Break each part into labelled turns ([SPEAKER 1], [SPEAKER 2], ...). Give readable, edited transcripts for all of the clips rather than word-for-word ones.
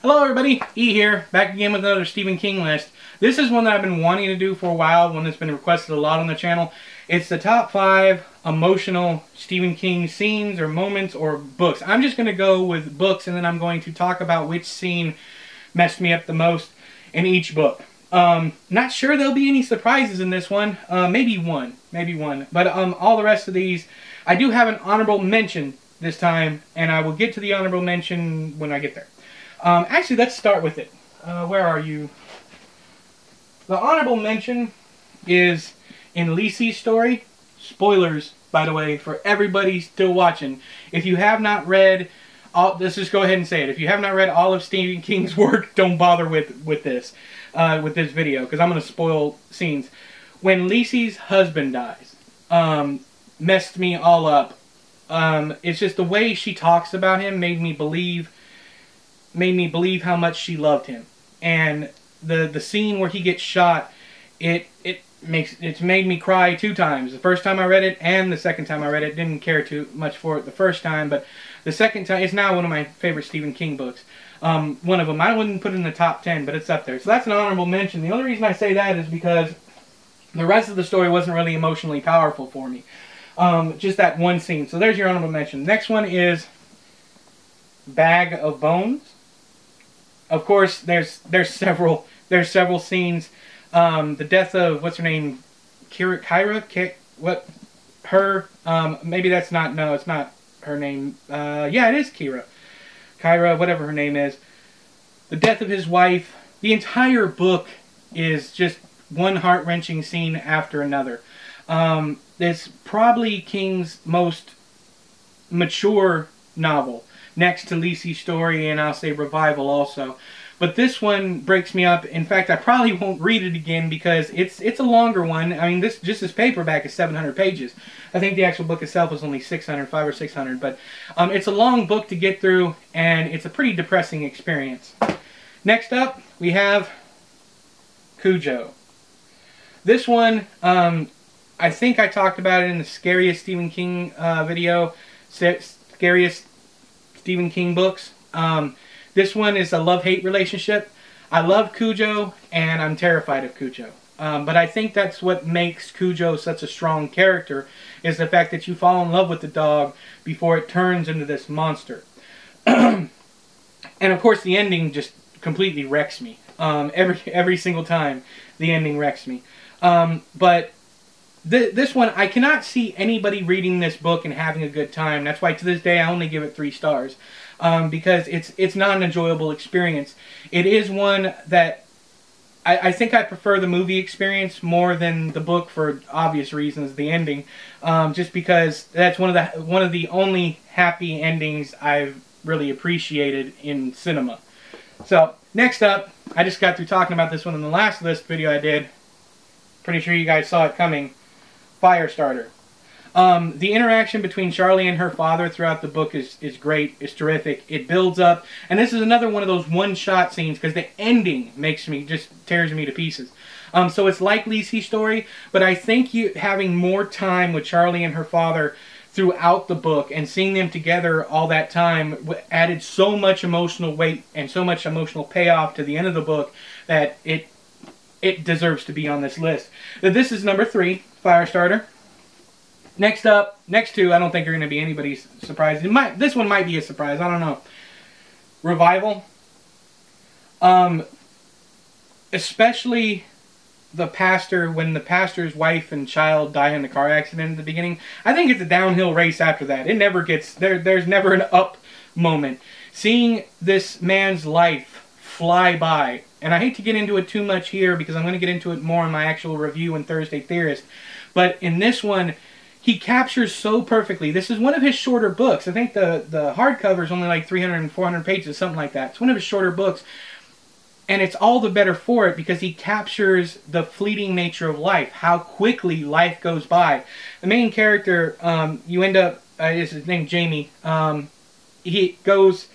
[SPEAKER 1] Hello everybody, E here, back again with another Stephen King list. This is one that I've been wanting to do for a while, one that's been requested a lot on the channel. It's the top 5 emotional Stephen King scenes or moments or books. I'm just going to go with books and then I'm going to talk about which scene messed me up the most in each book. Not sure there'll be any surprises in this one, maybe one, but all the rest of these, I do have an honorable mention this time, and I will get to the honorable mention when I get there. Actually, let's start with it. Where are you? The honorable mention is in Lisey's story. Spoilers, by the way, for everybody still watching. If you have not read, let's just go ahead and say it. If you have not read all of Stephen King's work, don't bother with this video, because I'm going to spoil scenes. When Lisey's husband dies, messed me all up. It's just the way she talks about him made me believe how much she loved him. And the scene where he gets shot, it's made me cry 2 times. The first time I read it and the second time I read it. Didn't care too much for it the first time, but the second time, it's now one of my favorite Stephen King books. One of them. I wouldn't put it in the top 10, but it's up there. So that's an honorable mention. The only reason I say that is because the rest of the story wasn't really emotionally powerful for me. Just that one scene. So there's your honorable mention. Next one is Bag of Bones. Of course, there's several scenes. The death of, what's her name, Kyra? Maybe that's not, no, it's not her name. Yeah, it is Kyra, whatever her name is. The death of his wife. The entire book is just one heart-wrenching scene after another. It's probably King's most mature novel, next to Lisey's story, and I'll say Revival also. But this one breaks me up. In fact, I probably won't read it again because it's a longer one. I mean, this paperback is 700 pages. I think the actual book itself is only 500 or 600. But it's a long book to get through, and it's a pretty depressing experience. Next up, we have Cujo. This one, I think I talked about it in the scariest Stephen King video, scariest Stephen King books. This one is a love-hate relationship. I love Cujo, and I'm terrified of Cujo. But I think that's what makes Cujo such a strong character, is the fact that you fall in love with the dog before it turns into this monster. And of course, the ending just completely wrecks me. Every single time, the ending wrecks me. But this one, I cannot see anybody reading this book and having a good time. That's why to this day I only give it 3 stars. Because it's not an enjoyable experience. It is one that I think I prefer the movie experience more than the book for obvious reasons, the ending. Just because that's one of the only happy endings I've really appreciated in cinema. So, next up, I just got through talking about this one in the last list video I did. Pretty sure you guys saw it coming. Firestarter. The interaction between Charlie and her father throughout the book is great. It's terrific. It builds up. And this is another one of those one-shot scenes because the ending tears me to pieces. So it's like Lisey's story, but I think having more time with Charlie and her father throughout the book and seeing them together all that time added so much emotional weight and so much emotional payoff to the end of the book that it deserves to be on this list. This is number 3, Firestarter. Next up, next 2, I don't think are going to be anybody's surprise. This one might be a surprise. I don't know. Revival. Especially the pastor, when the pastor's wife and child die in the car accident at the beginning. I think it's a downhill race after that. It never gets, there's never an up moment. Seeing this man's life fly by, and I hate to get into it too much here because I'm going to get into it more in my actual review in Thursday Theorist, but in this one, he captures so perfectly. This is one of his shorter books. I think the hardcover is only like 300 and 400 pages, something like that. It's one of his shorter books. And it's all the better for it because he captures the fleeting nature of life, how quickly life goes by. The main character, you end up, is his name Jamie, he goes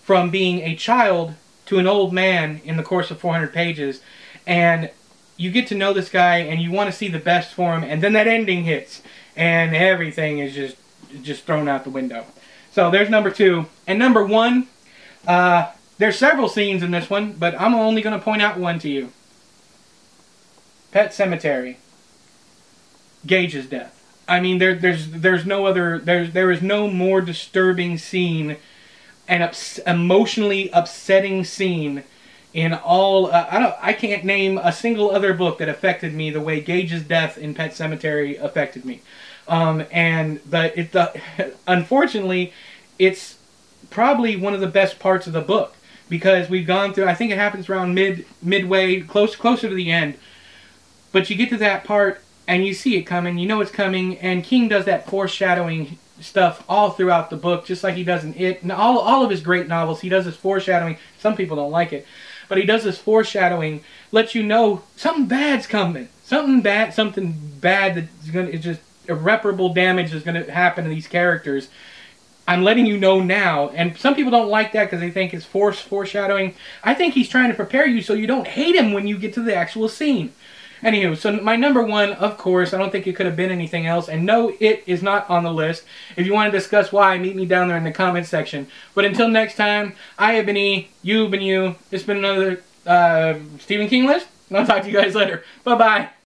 [SPEAKER 1] from being a child to an old man in the course of 400 pages. And you get to know this guy and you want to see the best for him. And then that ending hits. And everything is just thrown out the window. So there's number 2. And number 1, There's several scenes in this one, but I'm only going to point out one to you. Pet Sematary. Gage's death. I mean, there's no other, there is no more disturbing scene and emotionally upsetting scene in all. I can't name a single other book that affected me the way Gage's death in Pet Sematary affected me. Unfortunately, it's probably one of the best parts of the book because we've gone through. I think it happens around midway, closer to the end. But you get to that part and you see it coming. You know it's coming, and King does that foreshadowing stuff all throughout the book, just like he does in It. And all of his great novels, he does this foreshadowing. Some people don't like it, but he does this foreshadowing, lets you know something bad's coming, something bad that's gonna, it's just irreparable damage is gonna happen to these characters. I'm letting you know now, and some people don't like that because they think it's foreshadowing. I think he's trying to prepare you so you don't hate him when you get to the actual scene. Anywho, so my number one, of course, I don't think it could have been anything else. And no, It is not on the list. If you want to discuss why, meet me down there in the comment section. But until next time, I have been E, you've been you. It's been another Stephen King list. And I'll talk to you guys later. Bye-bye.